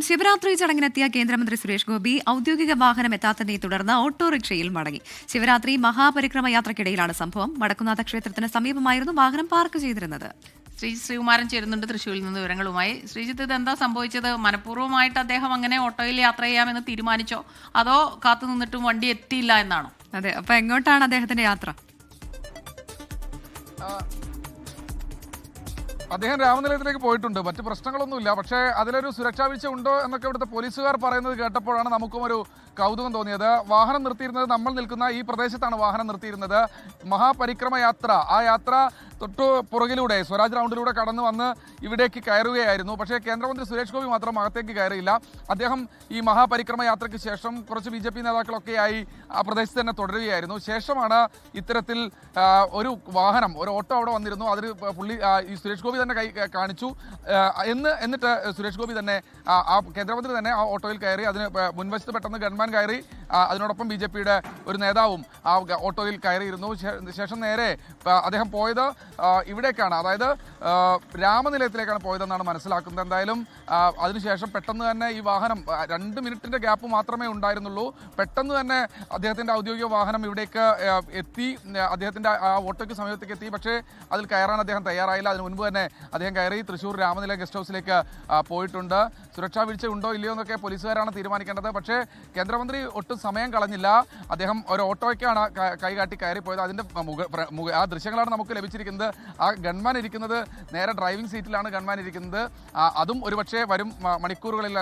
ശിവരാത്രി ചടങ്ങിനെത്തിയ കേന്ദ്രമന്ത്രി സുരേഷ് ഗോപി ഔദ്യോഗിക വാഹനം എത്താത്തതിനെ തുടർന്ന് ഓട്ടോറിക്ഷയിൽ മടങ്ങി. ശിവരാത്രി മഹാപരിക്രമ യാത്രക്കിടയിലാണ് സംഭവം. വടക്കുംനാഥ ക്ഷേത്രത്തിന് സമീപമായിരുന്നു വാഹനം പാർക്ക് ചെയ്തിരുന്നത്. ശ്രീകുമാരൻ ചേരുന്നുണ്ട് തൃശ്ശൂരിൽ നിന്ന് വിവരങ്ങളുമായി. ശ്രീജിത്ത്, ഇത് എന്താ സംഭവിച്ചത്? മനഃപൂർവ്വമായിട്ട് അദ്ദേഹം അങ്ങനെ ഓട്ടോയിൽ യാത്ര ചെയ്യാമെന്ന് തീരുമാനിച്ചോ, അതോ കാത്തു നിന്നിട്ടും വണ്ടി എത്തിയില്ല എന്നാണോ? അതെ, അപ്പൊ എങ്ങോട്ടാണ് അദ്ദേഹത്തിന്റെ യാത്ര? അദ്ദേഹം രാമനിലയത്തിലേക്ക് പോയിട്ടുണ്ട്. മറ്റു പ്രശ്നങ്ങളൊന്നുമില്ല. പക്ഷേ അതിലൊരു സുരക്ഷാ വീഴ്ച ഉണ്ടോ എന്നൊക്കെ ഇവിടുത്തെ പോലീസുകാർ പറയുന്നത് കേട്ടപ്പോഴാണ് നമുക്കും ഒരു കൗതുകം തോന്നിയത്. വാഹനം നിർത്തിയിരുന്നത് നമ്മൾ നിൽക്കുന്ന ഈ പ്രദേശത്താണ് വാഹനം നിർത്തിയിരുന്നത്. മഹാപരിക്രമ യാത്ര, ആ യാത്ര തൊട്ടു പുറകിലൂടെ സ്വരാജ് റൗണ്ടിലൂടെ കടന്നു വന്ന് ഇവിടേക്ക് കയറുകയായിരുന്നു. പക്ഷേ കേന്ദ്രമന്ത്രി സുരേഷ് ഗോപി മാത്രം അകത്തേക്ക് കയറിയില്ല. അദ്ദേഹം ഈ മഹാപരിക്രമ യാത്രയ്ക്ക് ശേഷം കുറച്ച് BJP നേതാക്കളൊക്കെയായി ആ പ്രദേശത്ത് തന്നെ തുടരുകയായിരുന്നു. ശേഷമാണ് ഇത്തരത്തിൽ ഒരു വാഹനം, ഒരു ഓട്ടോ അവിടെ വന്നിരുന്നു. അതിൽ പുള്ളി ഈ സുരേഷ് ഗോപി തന്നെ കാണിച്ചു. എന്നിട്ട് സുരേഷ് ഗോപി തന്നെ ആ കേന്ദ്രമന്ത്രി തന്നെ ആ ഓട്ടോയിൽ കയറി. അതിന് മുൻവശത്ത് പെട്ടെന്ന് ഗൺമാൻ കയറി. അതിനോടൊപ്പം BJPയുടെ ഒരു നേതാവും ആ ഓട്ടോയിൽ കയറിയിരുന്നു. ശേഷം നേരെ അദ്ദേഹം പോയത് ഇവിടേക്കാണ്, അതായത് രാമനിലയത്തിലേക്കാണ് പോയതെന്നാണ് മനസ്സിലാക്കുന്നത്. എന്തായാലും അതിനുശേഷം പെട്ടെന്ന് തന്നെ ഈ വാഹനം 2 മിനിറ്റിൻ്റെ ഗ്യാപ്പ് മാത്രമേ ഉണ്ടായിരുന്നുള്ളൂ. പെട്ടെന്ന് തന്നെ അദ്ദേഹത്തിൻ്റെ ഔദ്യോഗിക വാഹനം ഇവിടേക്ക് എത്തി. അദ്ദേഹത്തിൻ്റെ ആ ഓട്ടോയ്ക്ക് സമീപത്തേക്ക് എത്തി. പക്ഷേ അതിൽ കയറാൻ അദ്ദേഹം തയ്യാറായില്ല. അതിന് മുൻപ് തന്നെ അദ്ദേഹം കയറി തൃശ്ശൂർ രാമനില ഗസ്റ്റ് ഹൗസിലേക്ക് പോയിട്ടുണ്ട്. സുരക്ഷാ വീഴ്ച ഉണ്ടോ ഇല്ലയോ എന്നൊക്കെ പോലീസുകാരാണ് തീരുമാനിക്കേണ്ടത്. പക്ഷേ കേന്ദ്രമന്ത്രി ഒട്ടും സമയം കളഞ്ഞില്ല. അദ്ദേഹം ഒരു ഓട്ടോയ്ക്കാണ് കൈകാട്ടി കയറിപ്പോയത്. അതിൻ്റെ ആ ദൃശ്യങ്ങളാണ് നമുക്ക് ലഭിച്ചിരിക്കുന്നത്. ആ ഗൺമാൻ ഇരിക്കുന്നത് നേരെ ഡ്രൈവിംഗ് സീറ്റിലാണ് ഗൺമാൻ ഇരിക്കുന്നത്. അതും ഒരുപക്ഷെ വരും മണിക്കൂറുകളിൽ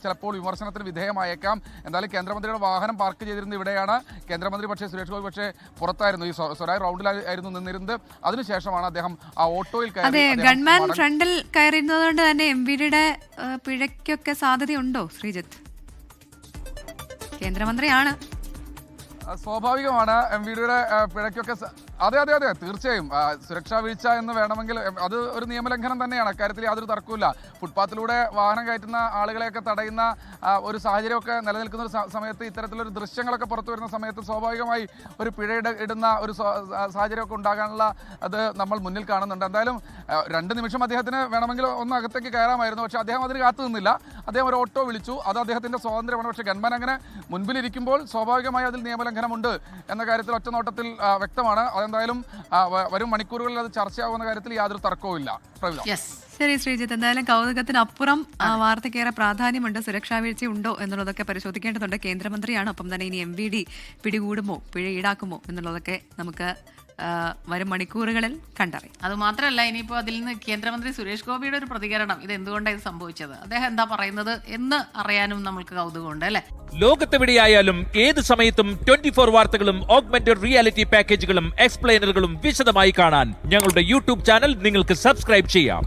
ചിലപ്പോൾ വിമർശനത്തിന് വിധേയമായേക്കാം. എന്തായാലും കേന്ദ്രമന്ത്രിയുടെ വാഹനം പാർക്ക് ചെയ്തിരുന്നത് ഇവിടെയാണ്. കേന്ദ്രമന്ത്രി പക്ഷേ സുരേഷ് ഗോപി പക്ഷേ പുറത്തായിരുന്നു, ഈ സ്വരാജ് റൗണ്ടിലായിരുന്നു നിന്നിരുന്നത്. അതിനുശേഷമാണ് അദ്ദേഹം ആ ഓട്ടോയിൽ കയറി. ഗൺമാൻ ഫ്രണ്ടിൽ കയറിയിരുന്നതുകൊണ്ട് തന്നെ MVDയുടെ പിഴയ്ക്കൊക്കെ സാധ്യതയുണ്ടോ ശ്രീജിത്ത്? കേന്ദ്രമന്ത്രിയാണ്, സ്വാഭാവികമാണ്. MVDയുടെ പിഴയ്ക്കൊക്കെ അതെ തീർച്ചയായും സുരക്ഷാ വീഴ്ച എന്ന് വേണമെങ്കിൽ അത് ഒരു നിയമലംഘനം തന്നെയാണ്. അക്കാര്യത്തിൽ യാതൊരു തർക്കവുമില്ല. ഫുട്പാത്തിലൂടെ വാഹനം കയറ്റുന്ന ആളുകളെയൊക്കെ തടയുന്ന ഒരു സാഹചര്യമൊക്കെ നിലനിൽക്കുന്ന ഒരു സമയത്ത് ഇത്തരത്തിലൊരു ദൃശ്യങ്ങളൊക്കെ പുറത്തു വരുന്ന സമയത്ത് സ്വാഭാവികമായി ഒരു പിഴ ഇടുന്ന ഒരു സാഹചര്യമൊക്കെ ഉണ്ടാകാനുള്ള അത് നമ്മൾ മുന്നിൽ കാണുന്നുണ്ട്. എന്തായാലും 2 നിമിഷം അദ്ദേഹത്തിന് വേണമെങ്കിൽ ഒന്ന് അകത്തേക്ക് കയറാമായിരുന്നു. പക്ഷേ അദ്ദേഹം അതിന് കാത്തു നിന്നില്ല. അദ്ദേഹം ഒരു ഓട്ടോ വിളിച്ചു. അത് അദ്ദേഹത്തിൻ്റെ സ്വാതന്ത്ര്യമാണ്. പക്ഷേ ഗൺമാൻ അങ്ങനെ മുൻപിലിരിക്കുമ്പോൾ സ്വാഭാവികമായി അതിൽ നിയമലംഘനമുണ്ട് എന്ന കാര്യത്തിൽ ഒറ്റ നോട്ടത്തിൽ വ്യക്തമാണ്. എന്തായാലും വരും മണിക്കൂറുകളിൽ അത് ചർച്ചയാവുന്ന കാര്യത്തിൽ യാതൊരു തർക്കവുമില്ല. ശരി ശ്രീജിത്ത്, എന്തായാലും കൗതുകത്തിനപ്പുറം വാർത്തയ്ക്കേറെ പ്രാധാന്യമുണ്ട്. സുരക്ഷാ വീഴ്ച ഉണ്ടോ എന്നുള്ളതൊക്കെ പരിശോധിക്കേണ്ടതുണ്ട്. കേന്ദ്രമന്ത്രിയാണ്. ഒപ്പം തന്നെ ഇനി MVD പിടികൂടുമോ, പിഴ ഈടാക്കുമോ എന്നുള്ളതൊക്കെ നമുക്ക് വരും മണിക്കൂറുകളിൽ കണ്ടറിയാം. അതുമാത്രമല്ല, ഇനിയിപ്പോൾ അതിൽ നിന്ന് കേന്ദ്രമന്ത്രി സുരേഷ് ഗോപിയുടെ ഒരു പ്രതികരണം, ഇത് എന്തുകൊണ്ടാണ് ഇത് സംഭവിച്ചത്, അദ്ദേഹം എന്താ പറയുന്നത് എന്ന് അറിയാനും നമ്മൾക്ക് കൗതുകമുണ്ട് അല്ലേ? ലോകത്തെവിടെയായാലും ഏത് സമയത്തും 24 വാർത്തകളും ഓഗ്മെന്റഡ് റിയാലിറ്റി പാക്കേജുകളും എക്സ്പ്ലെയിനറുകളും വിശദമായി കാണാൻ ഞങ്ങളുടെ YouTube ചാനൽ നിങ്ങൾക്ക് സബ്സ്ക്രൈബ് ചെയ്യാം.